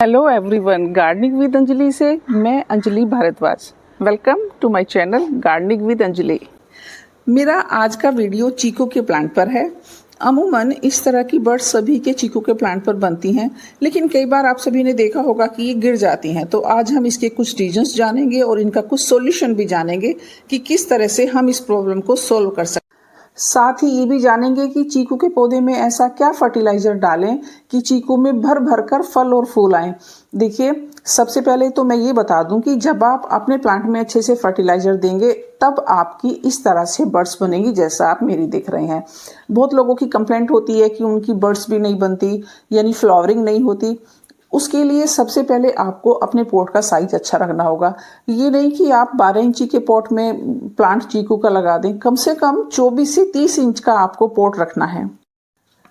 Hello everyone, gardening with Anjali से मैं Anjali Bhardwaj. Welcome to my channel gardening with Anjali. मेरा आज का वीडियो चीकू के प्लांट पर है। अमूमन इस तरह की बर्ड्स सभी के चीकू के प्लांट पर बनती हैं, लेकिन कई बार आप सभी ने देखा होगा कि ये गिर जाती हैं। तो आज हम इसके कुछ रीजंस जानेंगे और इनका कुछ सॉल्यूशन भी जानेंगे कि किस तरह से हम इस प्रॉब्लम को सॉल्व कर सकते हैं। साथ ही ये भी जानेंगे कि चीकू के पौधे में ऐसा क्या फर्टिलाइजर डालें कि चीकू में भर भर कर फल और फूल आएं। देखिए, सबसे पहले तो मैं ये बता दूं कि जब आप अपने प्लांट में अच्छे से फर्टिलाइजर देंगे तब आपकी इस तरह से बर्ड्स बनेगी जैसा आप मेरी देख रहे हैं। बहुत लोगों की कंप्लेंट होती है कि उनकी बर्ड्स भी नहीं बनती, यानी फ्लावरिंग नहीं होती। उसके लिए सबसे पहले आपको अपने पॉट का साइज अच्छा रखना होगा। ये नहीं कि आप 12 इंची के पॉट में प्लांट चीकू का लगा दें, कम से कम 24 से 30 इंच का आपको पॉट रखना है।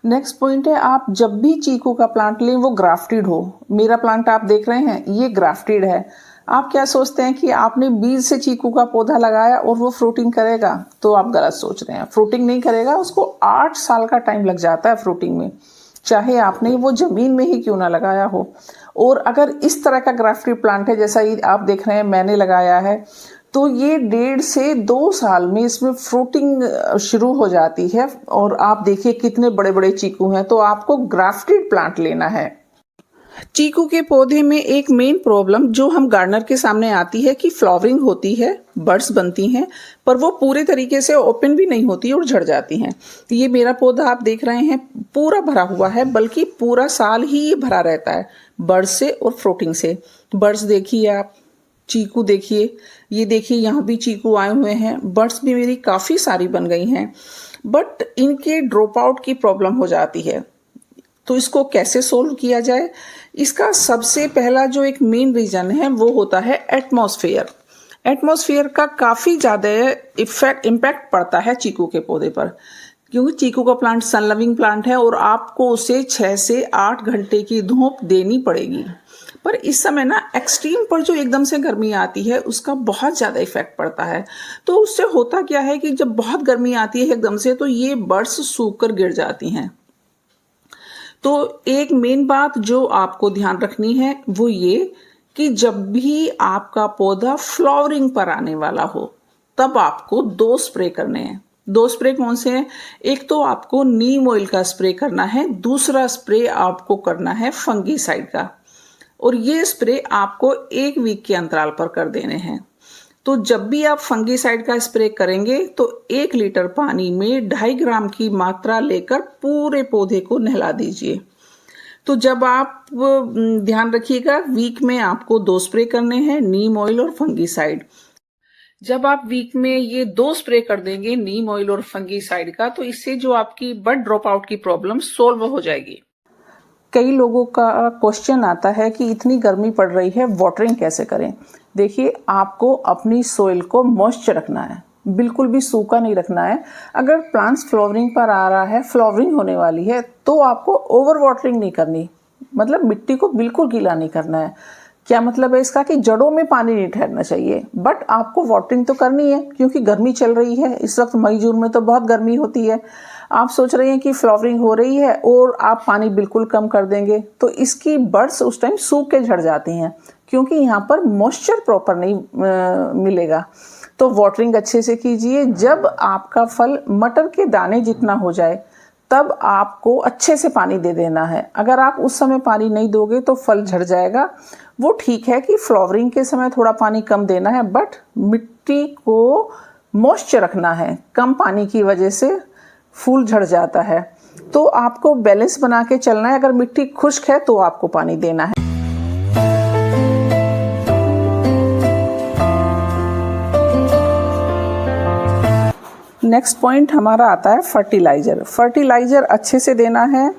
नेक्स्ट पॉइंट है, आप जब भी चीकू का प्लांट लें वो ग्राफ्टेड हो। मेरा प्लांट आप देख रहे हैं, ये ग्राफ्टेड है। आप क्या सोचते हैं कि आपने बीज से चीकू का पौधा लगाया और वो फ्रूटिंग करेगा, तो आप गलत सोच रहे हैं। फ्रूटिंग नहीं करेगा, उसको 8 साल का टाइम लग जाता है फ्रूटिंग में, चाहे आपने वो जमीन में ही क्यों ना लगाया हो। और अगर इस तरह का ग्राफ्टेड प्लांट है जैसा ये आप देख रहे हैं मैंने लगाया है, तो ये 1.5 से 2 साल में इसमें फ्रूटिंग शुरू हो जाती है। और आप देखिए कितने बड़े बड़े चीकू हैं। तो आपको ग्राफ्टेड प्लांट लेना है। चीकू के पौधे में एक मेन प्रॉब्लम जो हम गार्डनर के सामने आती है कि फ्लावरिंग होती है, बर्ड्स बनती हैं, पर वो पूरे तरीके से ओपन भी नहीं होती और झड़ जाती हैं। तो ये मेरा पौधा आप देख रहे हैं पूरा भरा हुआ है, बल्कि पूरा साल ही ये भरा रहता है बर्ड्स से और फ्रूटिंग से। बर्ड्स देखिए आप, चीकू देखिए, ये देखिए यहाँ भी चीकू आए हुए हैं। बर्ड्स भी मेरी काफ़ी सारी बन गई हैं, बट इनके ड्रॉप आउट की प्रॉब्लम हो जाती है। तो इसको कैसे सोल्व किया जाए? इसका सबसे पहला जो एक मेन रीजन है वो होता है एटमॉस्फेयर। एटमॉस्फेयर का काफ़ी ज़्यादा इम्पैक्ट पड़ता है चीकू के पौधे पर, क्योंकि चीकू का प्लांट सन लविंग प्लांट है और आपको उसे 6 से 8 घंटे की धूप देनी पड़ेगी। पर इस समय ना एक्सट्रीम पर जो एकदम से गर्मी आती है उसका बहुत ज़्यादा इफेक्ट पड़ता है। तो उससे होता क्या है कि जब बहुत गर्मी आती है एकदम से, तो ये बर्ड्स सूख कर गिर जाती हैं। तो एक मेन बात जो आपको ध्यान रखनी है वो ये कि जब भी आपका पौधा फ्लावरिंग पर आने वाला हो तब आपको 2 स्प्रे करने हैं। 2 स्प्रे कौन से हैं? एक तो आपको नीम ऑयल का स्प्रे करना है, दूसरा स्प्रे आपको करना है फंगीसाइड का। और ये स्प्रे आपको 1 वीक के अंतराल पर कर देने हैं। तो जब भी आप फंगीसाइड का स्प्रे करेंगे तो 1 लीटर पानी में 2.5 ग्राम की मात्रा लेकर पूरे पौधे को नहला दीजिए। तो जब आप ध्यान रखिएगा, वीक में आपको 2 स्प्रे करने हैं, नीम ऑयल और फंगीसाइड। जब आप वीक में ये 2 स्प्रे कर देंगे नीम ऑयल और फंगीसाइड का, तो इससे जो आपकी बर्ड ड्रॉप आउट की प्रॉब्लम सोल्व हो जाएगी। कई लोगों का क्वेश्चन आता है कि इतनी गर्मी पड़ रही है, वाटरिंग कैसे करें? देखिए, आपको अपनी सोइल को मॉइस्चर रखना है, बिल्कुल भी सूखा नहीं रखना है। अगर प्लांट्स फ्लावरिंग पर आ रहा है, फ्लावरिंग होने वाली है, तो आपको ओवर वाटरिंग नहीं करनी, मतलब मिट्टी को बिल्कुल गीला नहीं करना है। क्या मतलब है इसका? कि जड़ों में पानी नहीं ठहरना चाहिए, बट आपको वाटरिंग तो करनी है क्योंकि गर्मी चल रही है। इस वक्त मई जून में तो बहुत गर्मी होती है। आप सोच रहे हैं कि फ्लावरिंग हो रही है और आप पानी बिल्कुल कम कर देंगे, तो इसकी बर्ड्स उस टाइम सूख के झड़ जाती हैं, क्योंकि यहाँ पर मॉइस्चर प्रॉपर नहीं मिलेगा। तो वाटरिंग अच्छे से कीजिए। जब आपका फल मटर के दाने जितना हो जाए तब आपको अच्छे से पानी दे देना है। अगर आप उस समय पानी नहीं दोगे तो फल झड़ जाएगा। वो ठीक है कि फ्लावरिंग के समय थोड़ा पानी कम देना है, बट मिट्टी को मॉइस्चर रखना है। कम पानी की वजह से फूल झड़ जाता है। तो आपको बैलेंस बना के चलना है। अगर मिट्टी खुश्क है तो आपको पानी देना है। नेक्स्ट पॉइंट हमारा आता है फर्टिलाइजर। फर्टिलाइजर अच्छे से देना है।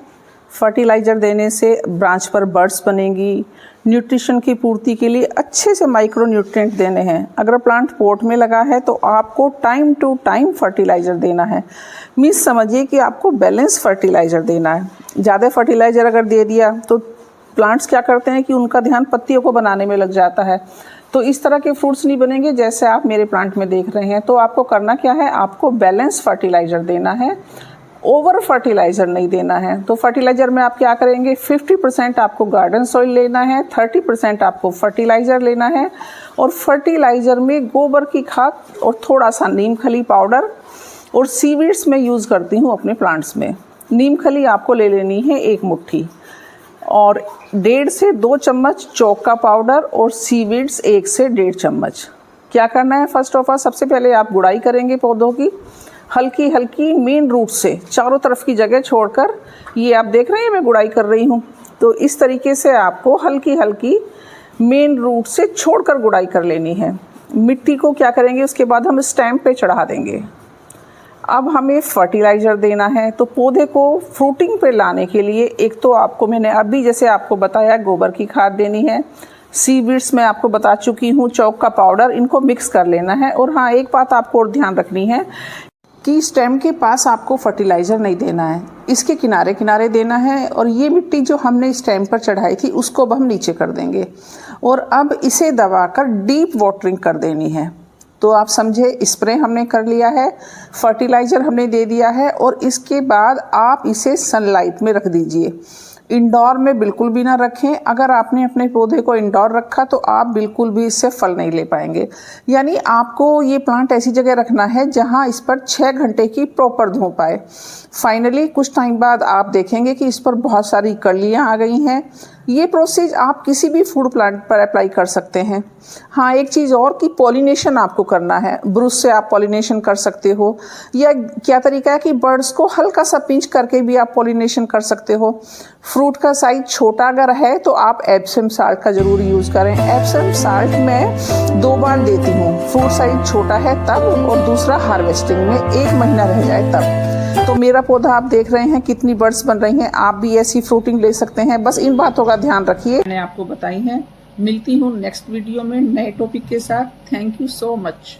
फर्टिलाइजर देने से ब्रांच पर बर्ड्स बनेगी। न्यूट्रिशन की पूर्ति के लिए अच्छे से माइक्रो न्यूट्रिएंट देने हैं। अगर प्लांट पॉट में लगा है तो आपको टाइम टू टाइम फर्टिलाइजर देना है। मीन्स समझिए कि आपको बैलेंस फर्टिलाइजर देना है। ज़्यादा फर्टिलाइजर अगर दे दिया तो प्लांट्स क्या करते हैं कि उनका ध्यान पत्तियों को बनाने में लग जाता है, तो इस तरह के फ्रूट्स नहीं बनेंगे जैसे आप मेरे प्लांट में देख रहे हैं। तो आपको करना क्या है? आपको बैलेंस फर्टिलाइजर देना है। ओवर फर्टिलाइज़र नहीं देना है। तो फर्टिलाइज़र में आप क्या करेंगे, 50% आपको गार्डन सॉइल लेना है, 30% आपको फर्टिलाइज़र लेना है। और फर्टिलाइज़र में गोबर की खाद और थोड़ा सा नीम खली पाउडर और सीवीड्स में यूज़ करती हूँ अपने प्लांट्स में। नीम खली आपको ले लेनी है 1 मुट्ठी और 1.5 से 2 चम्मच चौक का पाउडर और सीवीड्स 1 से 1.5 चम्मच। क्या करना है, फर्स्ट ऑफ ऑल सबसे पहले आप गुड़ाई करेंगे पौधों की, हल्की हल्की मेन रूट से चारों तरफ की जगह छोड़कर। ये आप देख रहे हैं मैं गुड़ाई कर रही हूँ, तो इस तरीके से आपको हल्की हल्की मेन रूट से छोड़कर गुड़ाई कर लेनी है। मिट्टी को क्या करेंगे, उसके बाद हम स्टेम पे चढ़ा देंगे। अब हमें फर्टिलाइज़र देना है। तो पौधे को फ्रूटिंग पे लाने के लिए एक तो आपको मैंने अभी जैसे आपको बताया गोबर की खाद देनी है, सीवीड्स मैं आपको बता चुकी हूँ, चौक का पाउडर, इनको मिक्स कर लेना है। और हाँ, एक बात आपको और ध्यान रखनी है कि स्टेम के पास आपको फर्टिलाइज़र नहीं देना है, इसके किनारे किनारे देना है। और ये मिट्टी जो हमने स्टेम पर चढ़ाई थी उसको अब हम नीचे कर देंगे और अब इसे दबाकर डीप वाटरिंग कर देनी है। तो आप समझे, स्प्रे हमने कर लिया है, फर्टिलाइज़र हमने दे दिया है और इसके बाद आप इसे सनलाइट में रख दीजिए। इंडोर में बिल्कुल भी ना रखें। अगर आपने अपने पौधे को इंडोर रखा तो आप बिल्कुल भी इससे फल नहीं ले पाएंगे। यानी आपको ये प्लांट ऐसी जगह रखना है जहां इस पर 6 घंटे की प्रॉपर धूप आए। फाइनली कुछ टाइम बाद आप देखेंगे कि इस पर बहुत सारी कलियां आ गई हैं। ये प्रोसेस आप किसी भी फूड प्लांट पर अप्लाई कर सकते हैं। हाँ, एक चीज़ और कि पॉलिनेशन आपको करना है, ब्रूश से आप पॉलिनेशन कर सकते हो, या क्या तरीका है कि बर्ड्स को हल्का सा पिंच करके भी आप पॉलिनेशन कर सकते हो। फ्रूट का साइज छोटा अगर है तो आप एप्सम साल्ट का ज़रूर यूज़ करें। एप्सम साल्ट मैं 2 बार देती हूँ, फ्रूट साइज छोटा है तब, और दूसरा हार्वेस्टिंग में 1 महीना रह जाए तब। तो मेरा पौधा आप देख रहे हैं कितनी बर्ड्स बन रही हैं, आप भी ऐसी फ्रूटिंग ले सकते हैं। बस इन बातों का ध्यान रखिए। मैंने आपको बताई हैं। मिलती हूँ नेक्स्ट वीडियो में नए टॉपिक के साथ। Thank you so much.